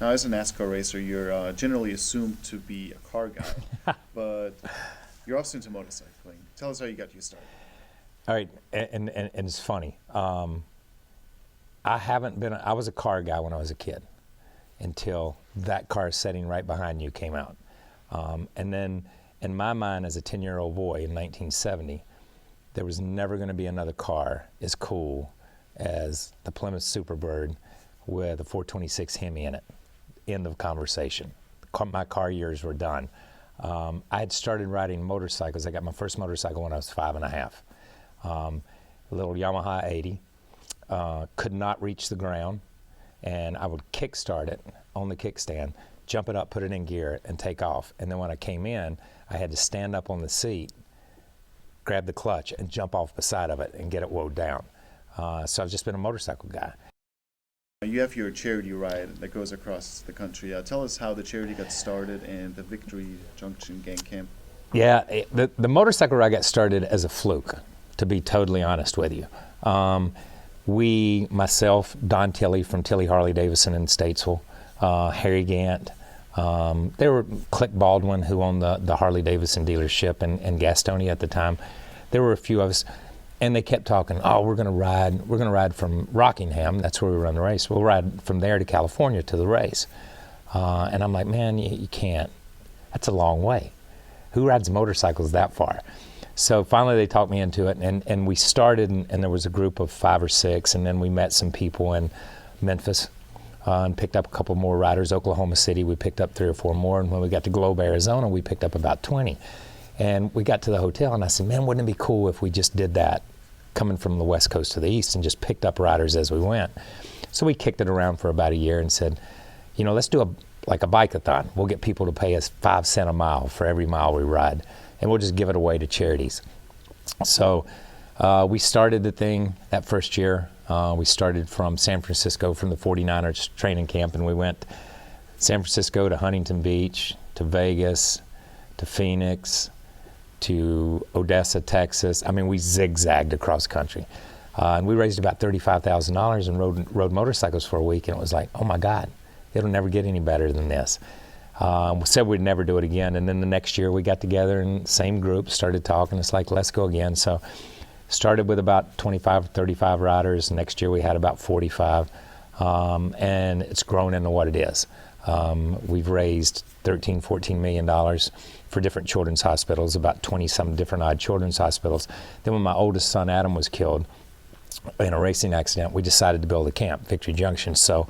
Now, as a NASCAR racer, you're generally assumed to be a car guy, but you're also into motorcycling. Tell us how you got your start. All right, and it's funny. I was a car guy when I was a kid until that car sitting right behind you came out. And then in my mind as a 10-year-old boy in 1970, there was never going to be another car as cool as the Plymouth Superbird with a 426 Hemi in it. End of conversation. My car years were done. I had started riding motorcycles. I got my first motorcycle when I was 5.5. A little Yamaha 80. Could not reach the ground, and I would kickstart it on the kickstand, jump it up, put it in gear, and take off. And then when I came in, I had to stand up on the seat, grab the clutch, and jump off beside of it and get it woed down. So I've just been a motorcycle guy. You have your charity ride that goes across the country. Tell us how the charity got started and the Victory Junction Gang Camp. Yeah, the motorcycle ride got started as a fluke, to be totally honest with you. Myself, Don Tilley from Tilley Harley Davidson in Statesville, Harry Gant, there were Click Baldwin, who owned the Harley Davidson dealership in Gastonia at the time. There were a few of us, and they kept talking, oh, we're gonna ride from Rockingham, that's where we run the race. We'll ride from there to California to the race. And I'm like, man, you can't. That's a long way. Who rides motorcycles that far? So finally they talked me into it, and we started, and there was a group of 5 or 6, and then we met some people in Memphis and picked up a couple more riders. Oklahoma City, we picked up 3 or 4 more, and when we got to Globe, Arizona, we picked up about 20. And we got to the hotel, and I said, man, wouldn't it be cool if we just did that, coming from the West Coast to the East, and just picked up riders as we went. So we kicked it around for about a year and said, you know, let's do like a bike-a-thon. We'll get people to pay us 5 cents a mile for every mile we ride, and we'll just give it away to charities. So we started the thing that first year. We started from San Francisco, from the 49ers training camp, and we went San Francisco to Huntington Beach, to Vegas, to Phoenix, to Odessa, Texas. I mean, we zigzagged across country. And we raised about $35,000 and rode motorcycles for a week, and it was like, oh my God, it'll never get any better than this. We said we'd never do it again, and then the next year we got together and same group, started talking. It's like, let's go again. So started with about 25 or 35 riders. Next year we had about 45, and it's grown into what it is. We've raised $13–14 million for different children's hospitals, about 20-some different odd children's hospitals. Then when my oldest son Adam was killed in a racing accident, we decided to build a camp, Victory Junction. So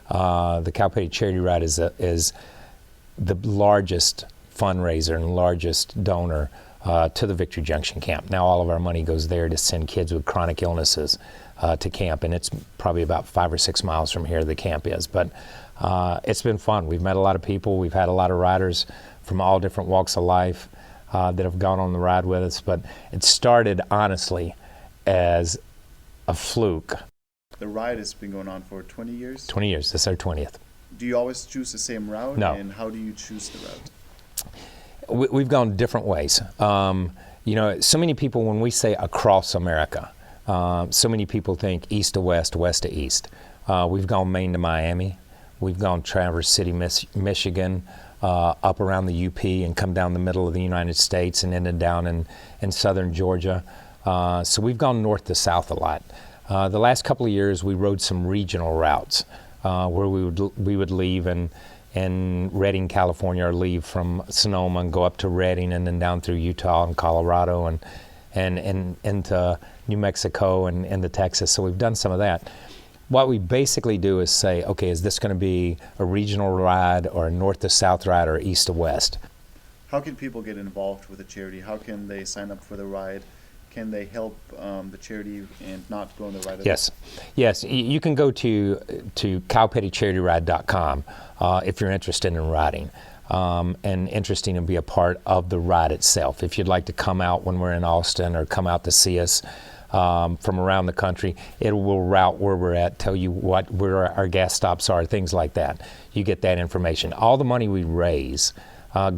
the Cowpatty Charity Ride is the largest fundraiser and largest donor to the Victory Junction camp. Now all of our money goes there to send kids with chronic illnesses to camp, and it's probably about 5 or 6 miles from here the camp is. But it's been fun. We've met a lot of people. We've had a lot of riders from all different walks of life that have gone on the ride with us. But it started, honestly, as a fluke. The ride has been going on for 20 years? 20 years. This is our 20th. Do you always choose the same route? No. And how do you choose the route? We've gone different ways. You know, so many people, when we say across America, so many people think east to west, west to east. We've gone Maine to Miami. We've gone Traverse City, Michigan, up around the UP, and come down the middle of the United States and ended down in southern Georgia. So we've gone north to south a lot. The last couple of years we rode some regional routes where we would leave in Redding, California, or leave from Sonoma and go up to Redding, and then down through Utah and Colorado and into New Mexico and into Texas. So we've done some of that. What we basically do is say, okay, is this going to be a regional ride or a north to south ride or east to west? How can people get involved with the charity? How can they sign up for the ride? Can they help the charity and not go on the ride? Yes. You can go to cowpattycharityride.com if you're interested in riding and interested in be a part of the ride itself. If you'd like to come out when we're in Austin or come out to see us from around the country, it will route where we're at, tell you where our gas stops are, things like that. You get that information. All the money we raise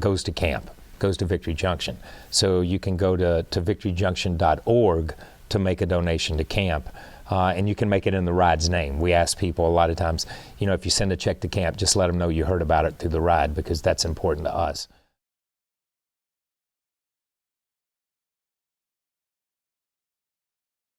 goes to camp, goes to Victory Junction. So you can go to victoryjunction.org to make a donation to camp. and you can make it in the ride's name. We ask people a lot of times, if you send a check to camp, just let them know you heard about it through the ride, because that's important to us.